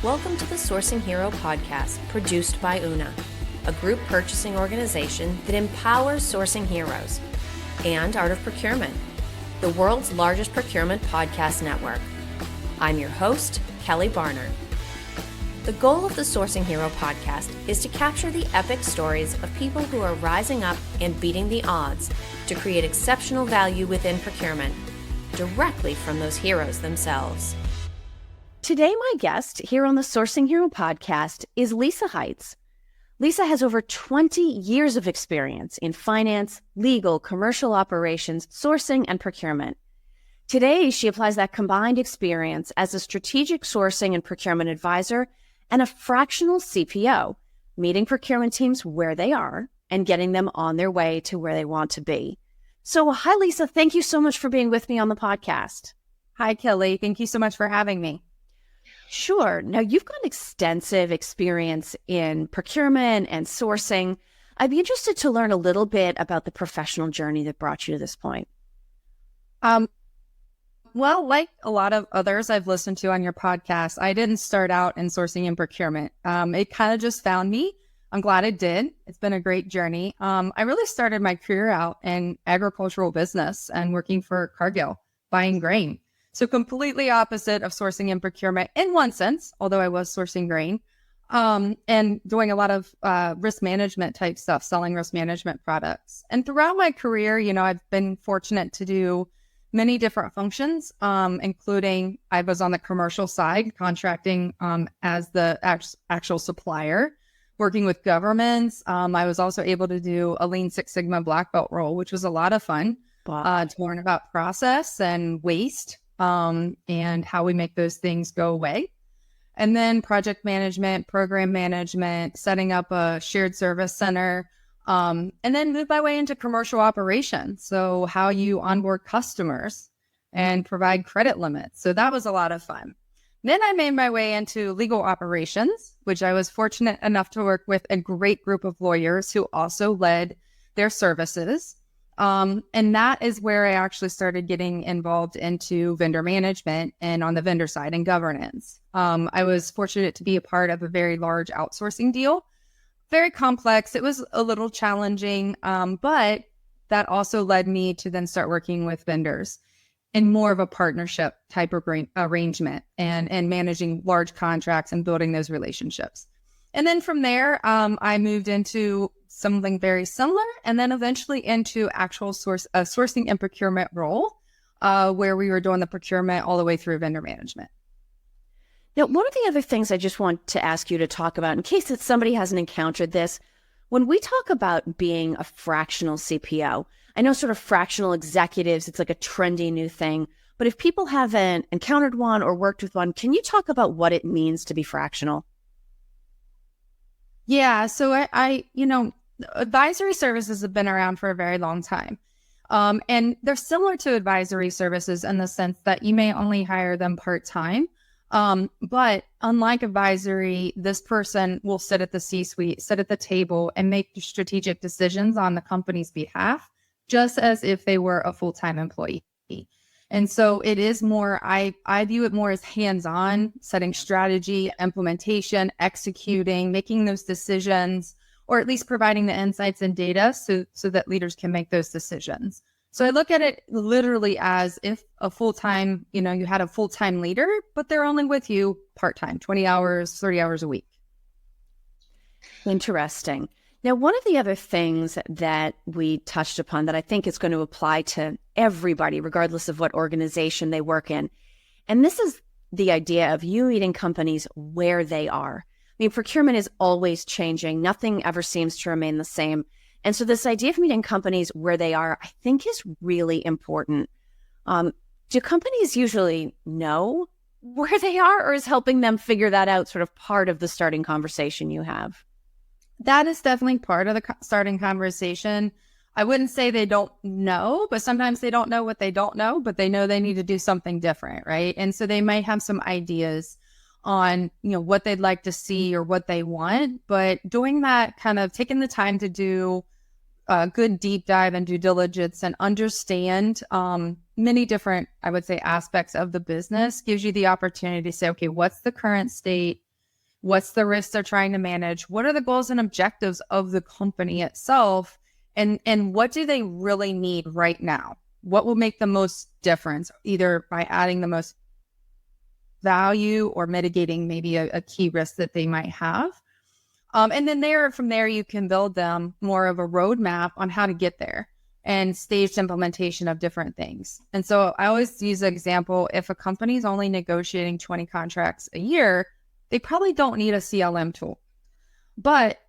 Welcome to the Sourcing Hero podcast, produced by Una, a group purchasing organization that empowers sourcing heroes, and Art of Procurement, the world's largest procurement podcast network. I'm your host, Kelly Barnard. The goal of the Sourcing Hero podcast is to capture the epic stories of people who are rising up and beating the odds to create exceptional value within procurement, directly from those heroes themselves. Today, my guest here on the Sourcing Hero podcast is Lisa Haitz. Lisa has over 20 years of experience in finance, legal, commercial operations, sourcing, and procurement. Today, she applies that combined experience as a strategic sourcing and procurement advisor and a fractional CPO, meeting procurement teams where they are and getting them on their way to where they want to be. So, hi, Lisa. Thank you so much for being with me on the podcast. Hi, Kelly. Thank you so much for having me. Sure. Now, you've got extensive experience in procurement and sourcing. I'd be interested to learn a little bit about the professional journey that brought you to this point. Well, like a lot of others I've listened to on your podcast, I didn't start out in sourcing and procurement. It kind of just found me. I'm glad it did. It's been a great journey. I really started my career out in agricultural business and working for Cargill, buying grain. So completely opposite of sourcing and procurement in one sense, although I was sourcing grain, and doing a lot of risk management type stuff, selling risk management products. And throughout my career, I've been fortunate to do many different functions, including I was on the commercial side, contracting as the actual supplier, working with governments. I was also able to do a Lean Six Sigma black belt role, which was a lot of fun to learn about process and waste. And how we make those things go away. And then project management, program management, setting up a shared service center, and then moved my way into commercial operations. So how you onboard customers and provide credit limits. So that was a lot of fun. Then I made my way into legal operations, which I was fortunate enough to work with a great group of lawyers who also led their services. And that is where I actually started getting involved into vendor management and on the vendor side and governance. I was fortunate to be a part of a very large outsourcing deal, very complex. It was a little challenging, but that also led me to then start working with vendors in more of a partnership type of arrangement and managing large contracts and building those relationships. And then from there, I moved into something very similar, and then eventually into actual sourcing and procurement role, where we were doing the procurement all the way through vendor management. Now, one of the other things I just want to ask you to talk about, in case that somebody hasn't encountered this, when we talk about being a fractional CPO, I know sort of fractional executives, it's like a trendy new thing, but if people haven't encountered one or worked with one, can you talk about what it means to be fractional? Yeah, so I advisory services have been around for a very long time. And they're similar to advisory services in the sense that you may only hire them part-time. But unlike advisory, this person will sit at the C-suite, sit at the table, and make strategic decisions on the company's behalf, just as if they were a full-time employee. And so it is more, I view it more as hands-on, setting strategy, implementation, executing, making those decisions, or at least providing the insights and data so that leaders can make those decisions. So I look at it literally as if a full-time, you had a full-time leader, but they're only with you part-time, 20 hours, 30 hours a week. Interesting. Now, one of the other things that we touched upon that I think is going to apply to everybody, regardless of what organization they work in, and this is the idea of you meeting companies where they are. I mean, procurement is always changing. Nothing ever seems to remain the same. And so this idea of meeting companies where they are, I think is really important. Do companies usually know where they are, or is helping them figure that out sort of part of the starting conversation you have? That is definitely part of the starting conversation. I wouldn't say they don't know, but sometimes they don't know what they don't know, but they know they need to do something different, right? And so they might have some ideas on, what they'd like to see or what they want, but doing that, kind of taking the time to do a good deep dive and due diligence and understand many different, I would say, aspects of the business gives you the opportunity to say, okay, what's the current state? What's the risk they're trying to manage? What are the goals and objectives of the company itself? And what do they really need right now? What will make the most difference, either by adding the most value or mitigating maybe a key risk that they might have? And then from there, you can build them more of a roadmap on how to get there and staged implementation of different things. And so I always use the example, if a company is only negotiating 20 contracts a year, they probably don't need a CLM tool. But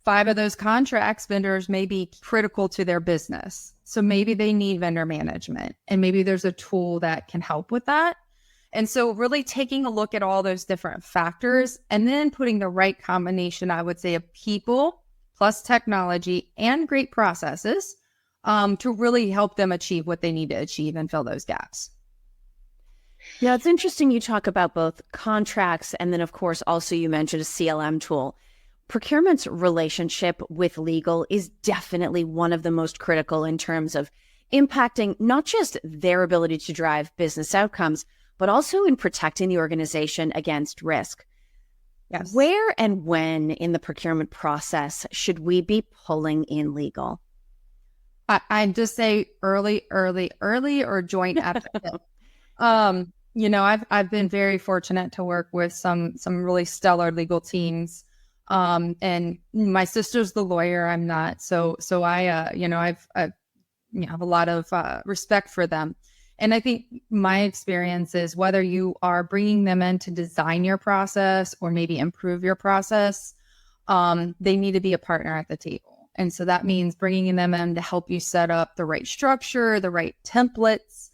5 of those contracts, vendors may be critical to their business. So maybe they need vendor management, and maybe there's a tool that can help with that. And so really taking a look at all those different factors and then putting the right combination, I would say, of people plus technology and great processes to really help them achieve what they need to achieve and fill those gaps. Yeah, it's interesting you talk about both contracts and then, of course, also you mentioned a CLM tool. Procurement's relationship with legal is definitely one of the most critical in terms of impacting not just their ability to drive business outcomes, but also in protecting the organization against risk. Yes. Where and when in the procurement process should we be pulling in legal? I'd just say early or joint advocate. I've been very fortunate to work with some really stellar legal teams. And my sister's the lawyer. I'm not. So I have a lot of respect for them. And I think my experience is whether you are bringing them in to design your process or maybe improve your process, they need to be a partner at the table. And so that means bringing them in to help you set up the right structure, the right templates,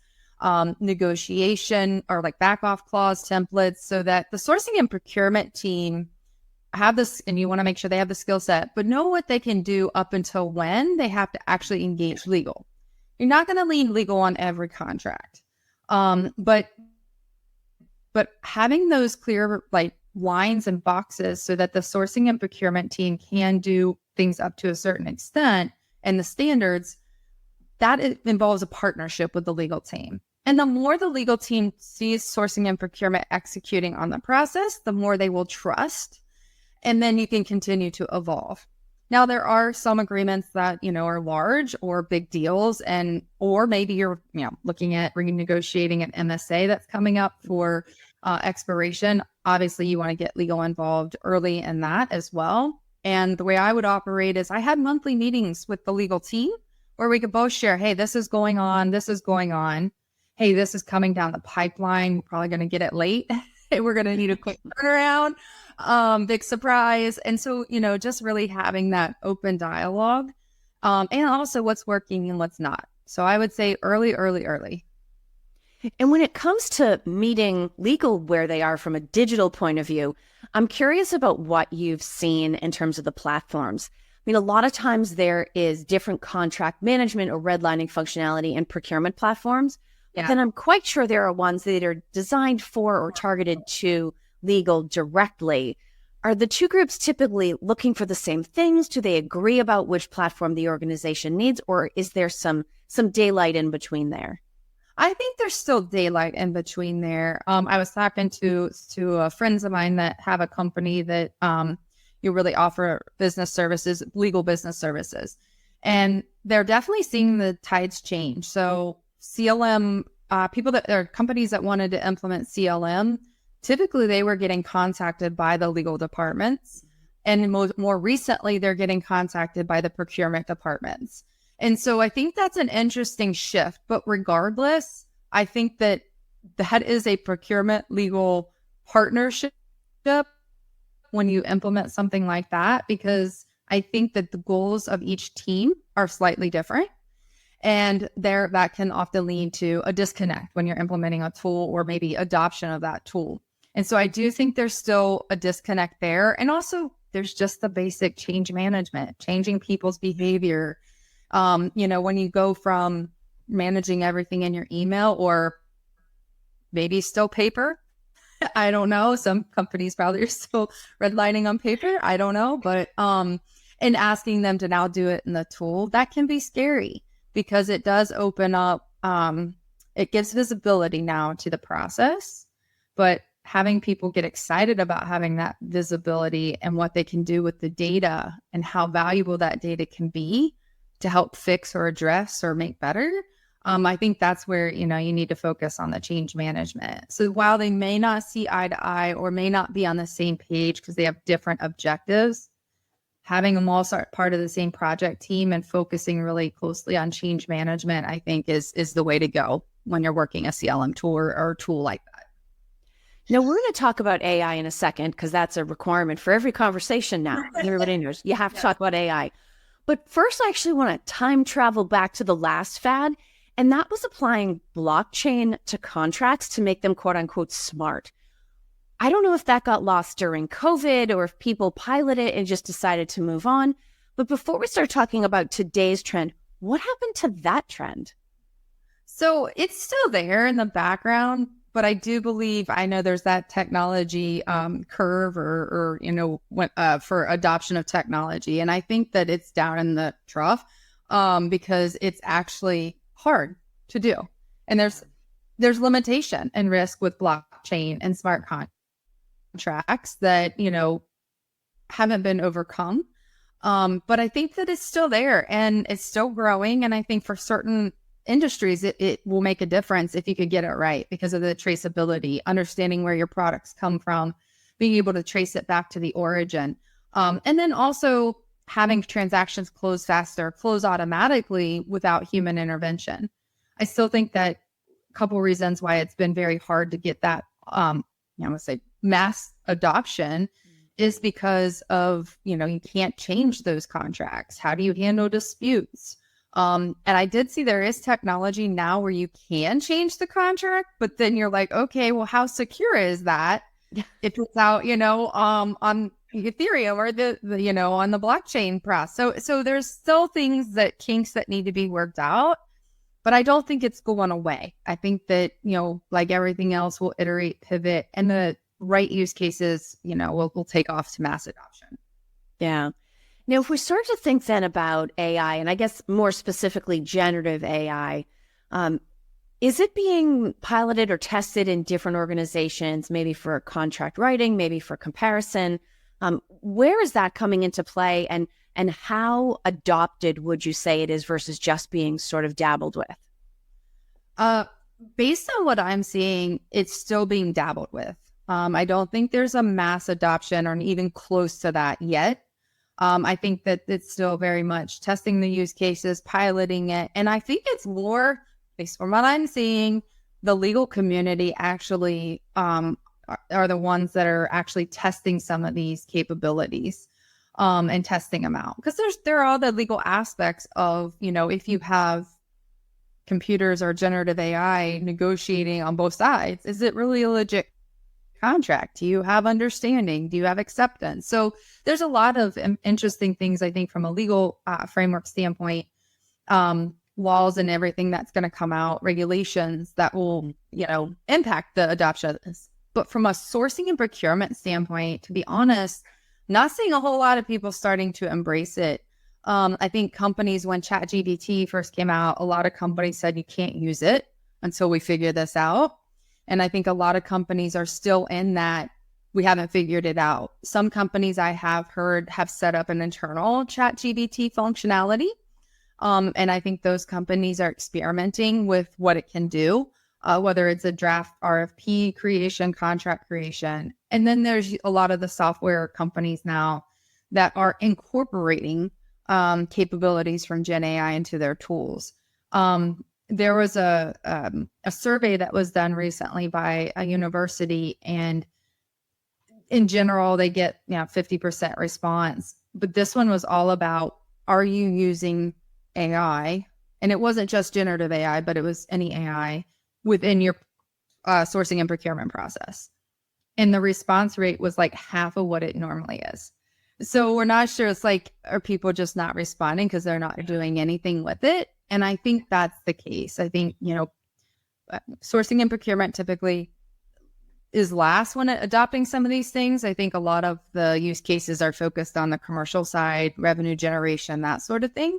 negotiation or like back off clause templates, so that the sourcing and procurement team have this, and you want to make sure they have the skill set, but know what they can do up until when they have to actually engage legal. You're not going to lean legal on every contract. But having those clear like lines and boxes so that the sourcing and procurement team can do things up to a certain extent and the standards, that involves a partnership with the legal team. And the more the legal team sees sourcing and procurement executing on the process, the more they will trust. And then you can continue to evolve. Now, there are some agreements that, are large or big deals, or maybe you're, looking at renegotiating an MSA that's coming up for expiration. Obviously, you want to get legal involved early in that as well. And the way I would operate is I had monthly meetings with the legal team where we could both share, hey, this is going on. This is going on. Hey, this is coming down the pipeline. We're probably going to get it late. We're going to need a quick turnaround. Big surprise. And so, just really having that open dialogue, and also what's working and what's not. So I would say early. And when it comes to meeting legal where they are from a digital point of view, I'm curious about what you've seen in terms of the platforms. I mean, a lot of times there is different contract management or redlining functionality in procurement platforms. Yeah. But then I'm quite sure there are ones that are designed for or targeted to legal directly. Are the two groups typically looking for the same things? Do they agree about which platform the organization needs, or is there some daylight in between there? I think there's still daylight in between there. I was talking to friends of mine that have a company that you really offer business services, legal business services, and they're definitely seeing the tides change. So CLM, companies that wanted to implement CLM, typically they were getting contacted by the legal departments, and more recently they're getting contacted by the procurement departments. And so I think that's an interesting shift. But regardless, I think that is a procurement legal partnership when you implement something like that, because I think that the goals of each team are slightly different. And that can often lead to a disconnect when you're implementing a tool or maybe adoption of that tool. And so I do think there's still a disconnect there. And also there's just the basic change management, changing people's behavior. When you go from managing everything in your email or maybe still paper, I don't know. Some companies probably are still redlining on paper. I don't know. But and asking them to now do it in the tool, that can be scary because it does open up, it gives visibility now to the process. But having people get excited about having that visibility and what they can do with the data and how valuable that data can be to help fix or address or make better. I think that's where, you need to focus on the change management. So while they may not see eye to eye or may not be on the same page because they have different objectives, having them all start part of the same project team and focusing really closely on change management, I think is the way to go when you're working a CLM tool or a tool like that. Now, we're going to talk about AI in a second because that's a requirement for every conversation now. Everybody knows you have to talk about AI. But first, I actually want to time travel back to the last fad, and that was applying blockchain to contracts to make them quote unquote smart. I don't know if that got lost during COVID or if people piloted it and just decided to move on. But before we start talking about today's trend, what happened to that trend? So it's still there in the background, but I do believe, I know there's that technology curve or for adoption of technology. And I think that it's down in the trough because it's actually hard to do. And there's limitation and risk with blockchain and smart contracts that, haven't been overcome. But I think that it's still there and it's still growing. And I think for certain industries, it will make a difference if you could get it right because of the traceability, understanding where your products come from, being able to trace it back to the origin. And then also having transactions close faster, close automatically without human intervention. I still think that a couple reasons why it's been very hard to get that, I would say mass adoption is because of, you can't change those contracts. How do you handle disputes? And I did see there is technology now where you can change the contract, but then you're like, okay, well, how secure is that if it's out, on Ethereum or the on the blockchain process. So there's still kinks that need to be worked out, but I don't think it's going away. I think that, like everything else, we'll iterate, pivot, and the right use cases, will take off to mass adoption. Yeah. Now, if we start to think then about AI, and I guess more specifically generative AI, is it being piloted or tested in different organizations, maybe for contract writing, maybe for comparison? Where is that coming into play, and how adopted would you say it is versus just being sort of dabbled with? Based on what I'm seeing, it's still being dabbled with. I don't think there's a mass adoption or even close to that yet. I think that it's still very much testing the use cases, piloting it. And I think it's more, based on what I'm seeing, the legal community actually are the ones that are actually testing some of these capabilities and testing them out. Because there are all the legal aspects of, if you have computers or generative AI negotiating on both sides, is it really a legit contract? Do you have understanding? Do you have acceptance? So there's a lot of interesting things, I think, from a legal framework standpoint, laws and everything that's going to come out, regulations that will, impact the adoption of this. But from a sourcing and procurement standpoint, to be honest, not seeing a whole lot of people starting to embrace it. I think companies, when ChatGPT first came out, a lot of companies said you can't use it until we figure this out. And I think a lot of companies are still in that we haven't figured it out. Some companies I have heard have set up an internal ChatGPT functionality. And I think those companies are experimenting with what it can do, whether it's a draft RFP creation, contract creation. And then there's a lot of the software companies now that are incorporating capabilities from Gen AI into their tools. There was a survey that was done recently by a university, and in general, they get 50% response. But this one was all about, are you using AI? And it wasn't just generative AI, but it was any AI within your sourcing and procurement process. And the response rate was like half of what it normally is. So we're not sure. It's like, are people just not responding because they're not doing anything with it? And I think that's the case. I think, sourcing and procurement typically is last when adopting some of these things. I think a lot of the use cases are focused on the commercial side, revenue generation, that sort of thing.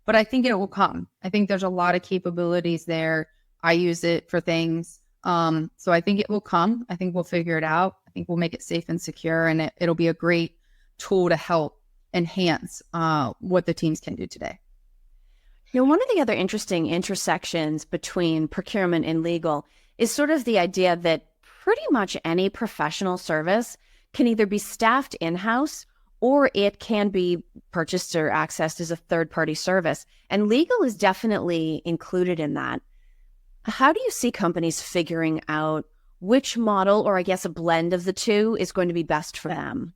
But I think it will come. I think there's a lot of capabilities there. I use it for things. So I think it will come. I think we'll figure it out. I think we'll make it safe and secure, and it'll be a great tool to help enhance what the teams can do today. One of the other interesting intersections between procurement and legal is sort of the idea that pretty much any professional service can either be staffed in-house or it can be purchased or accessed as a third-party service. And legal is definitely included in that. How do you see companies figuring out which model, or I guess a blend of the two, is going to be best for them?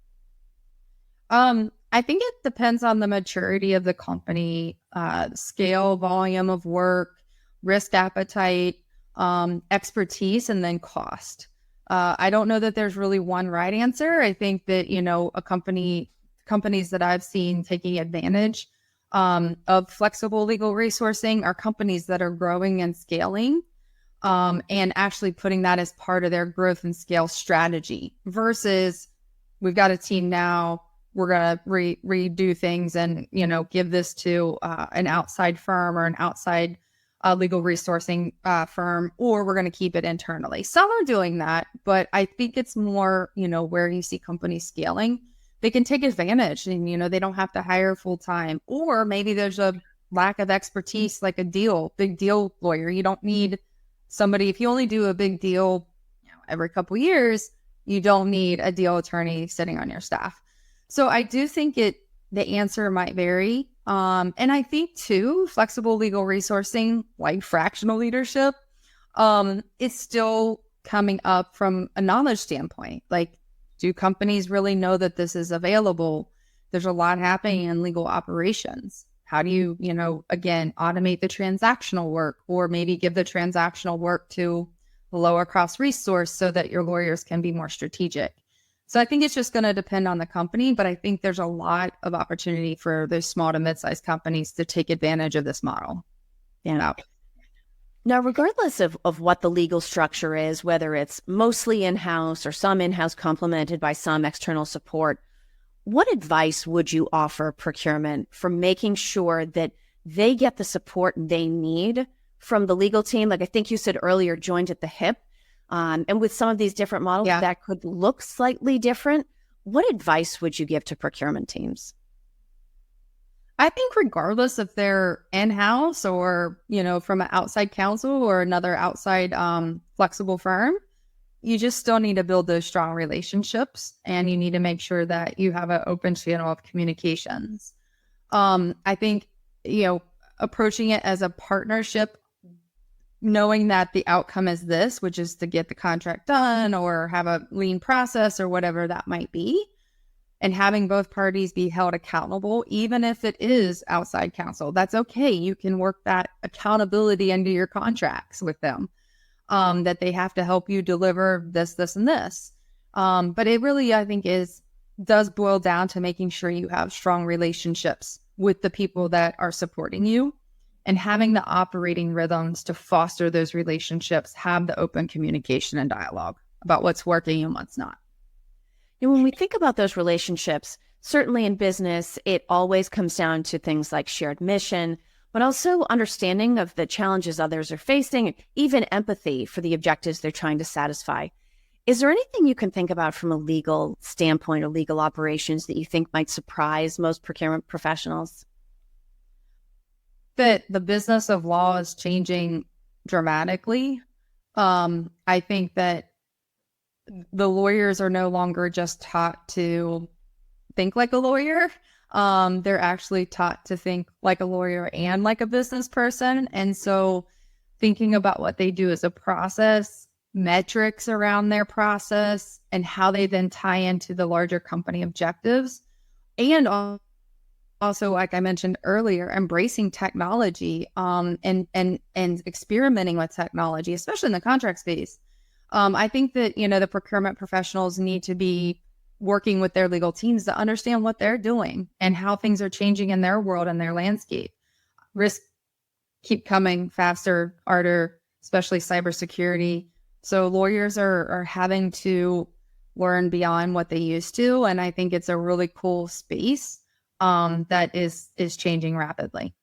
I think it depends on the maturity of the company, scale, volume of work, risk appetite, expertise, and then cost. I don't know that there's really one right answer. I think that, companies that I've seen taking advantage of flexible legal resourcing are companies that are growing and scaling, and actually putting that as part of their growth and scale strategy versus we've got a team now, we're going to redo things and, give this to an outside firm or an outside legal resourcing firm, or we're going to keep it internally. Some are doing that, but I think it's more, where you see companies scaling, they can take advantage and, they don't have to hire full time, or maybe there's a lack of expertise, like big deal lawyer. You don't need somebody, if you only do a big deal every couple years, you don't need a deal attorney sitting on your staff. So I do think the answer might vary. And I think too, flexible legal resourcing, like fractional leadership, is still coming up from a knowledge standpoint. Like, do companies really know that this is available? There's a lot happening in legal operations. How do you, again, automate the transactional work, or maybe give the transactional work to a lower cost resource so that your lawyers can be more strategic? So I think it's just going to depend on the company, but I think there's a lot of opportunity for those small to mid-sized companies to take advantage of this model. Yeah. Now, regardless of what the legal structure is, whether it's mostly in-house or some in-house complemented by some external support, what advice would you offer procurement for making sure that they get the support they need from the legal team? Like I think you said earlier, joined at the hip. And with some of these different models that could look slightly different, what advice would you give to procurement teams? I think regardless if they're in-house or, from an outside counsel or another outside flexible firm, you just still need to build those strong relationships, and you need to make sure that you have an open channel of communications. I think, approaching it as a partnership, knowing that the outcome is this, which is to get the contract done or have a lean process or whatever that might be, and having both parties be held accountable, even if it is outside counsel. That's okay. You can work that accountability into your contracts with them, that they have to help you deliver this, this, and this. But it really, I think, does boil down to making sure you have strong relationships with the people that are supporting you, and having the operating rhythms to foster those relationships, have the open communication and dialogue about what's working and what's not. When we think about those relationships, certainly in business, it always comes down to things like shared mission, but also understanding of the challenges others are facing, even empathy for the objectives they're trying to satisfy. Is there anything you can think about from a legal standpoint or legal operations that you think might surprise most procurement professionals? That the business of law is changing dramatically. I think that the lawyers are no longer just taught to think like a lawyer. They're actually taught to think like a lawyer and like a business person. And so thinking about what they do as a process, metrics around their process, and how they then tie into the larger company objectives, and also, like I mentioned earlier, embracing technology and experimenting with technology, especially in the contract space. I think that, the procurement professionals need to be working with their legal teams to understand what they're doing and how things are changing in their world and their landscape. Risks keep coming faster, harder, especially cybersecurity. So lawyers are having to learn beyond what they used to. And I think it's a really cool space that is changing rapidly.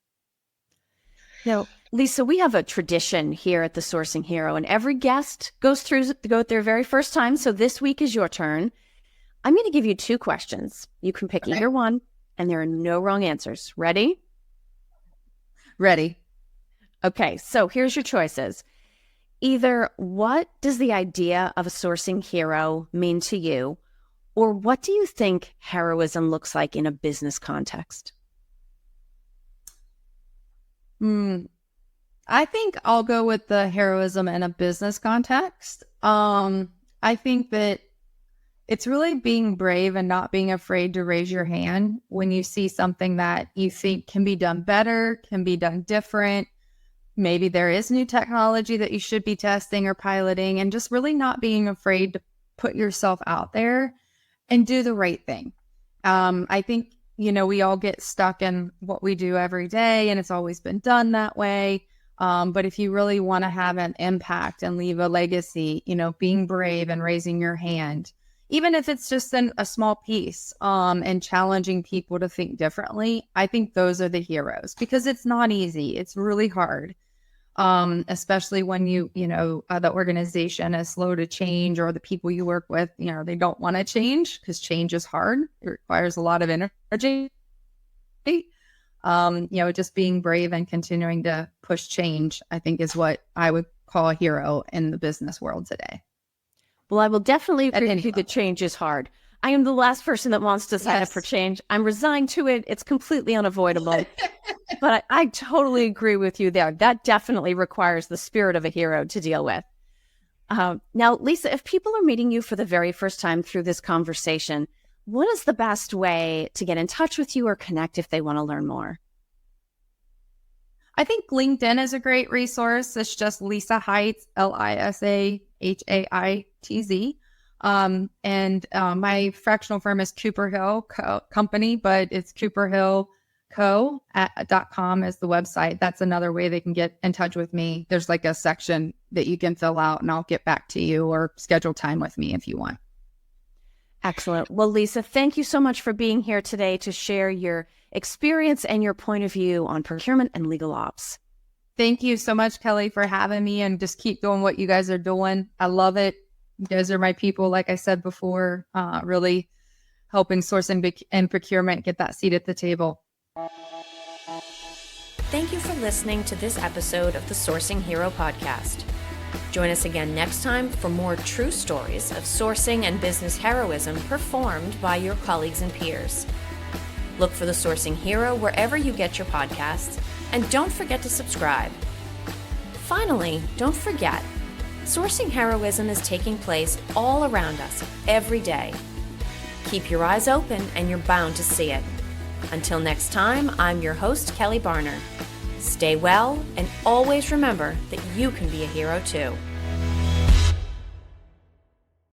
Now, Lisa, we have a tradition here at the Sourcing Hero, and every guest goes through their very first time. So this week is your turn. I'm going to give you 2 questions. You can pick either one, and there are no wrong answers. Ready? Ready. Okay, so here's your choices. Either what does the idea of a sourcing hero mean to you, or what do you think heroism looks like in a business context? I think I'll go with the heroism in a business context. I think that it's really being brave and not being afraid to raise your hand when you see something that you think can be done better, can be done different. Maybe there is new technology that you should be testing or piloting, and just really not being afraid to put yourself out there and do the right thing. I think, we all get stuck in what we do every day, and it's always been done that way. But if you really want to have an impact and leave a legacy, being brave and raising your hand, even if it's just a small piece, and challenging people to think differently, I think those are the heroes, because it's not easy. It's really hard. Especially when the organization is slow to change, or the people you work with, they don't want to change, because change is hard. It requires a lot of energy. Just being brave and continuing to push change, I think, is what I would call a hero in the business world today. Well, I will definitely agree with you that change is hard. I am the last person that wants to sign up for change. I'm resigned to it. It's completely unavoidable. But I totally agree with you there. That definitely requires the spirit of a hero to deal with. Now, Lisa, if people are meeting you for the very first time through this conversation, what is the best way to get in touch with you or connect if they want to learn more? I think LinkedIn is a great resource. It's just Lisa Haitz, LisaHaitz. And my fractional firm is Cooper Hill Company, but it's cooperhillco.com is the website. That's another way they can get in touch with me. There's like a section that you can fill out, and I'll get back to you, or schedule time with me if you want. Excellent. Well, Lisa, thank you so much for being here today to share your experience and your point of view on procurement and legal ops. Thank you so much, Kelly, for having me, and just keep doing what you guys are doing. I love it. You guys are my people, like I said before, really helping sourcing and procurement get that seat at the table. Thank you for listening to this episode of the Sourcing Hero podcast. Join us again next time for more true stories of sourcing and business heroism performed by your colleagues and peers. Look for the Sourcing Hero wherever you get your podcasts, and don't forget to subscribe. Finally, don't forget, sourcing heroism is taking place all around us every day. Keep your eyes open and you're bound to see it. Until next time, I'm your host, Kelly Barner. Stay well, and always remember that you can be a hero too.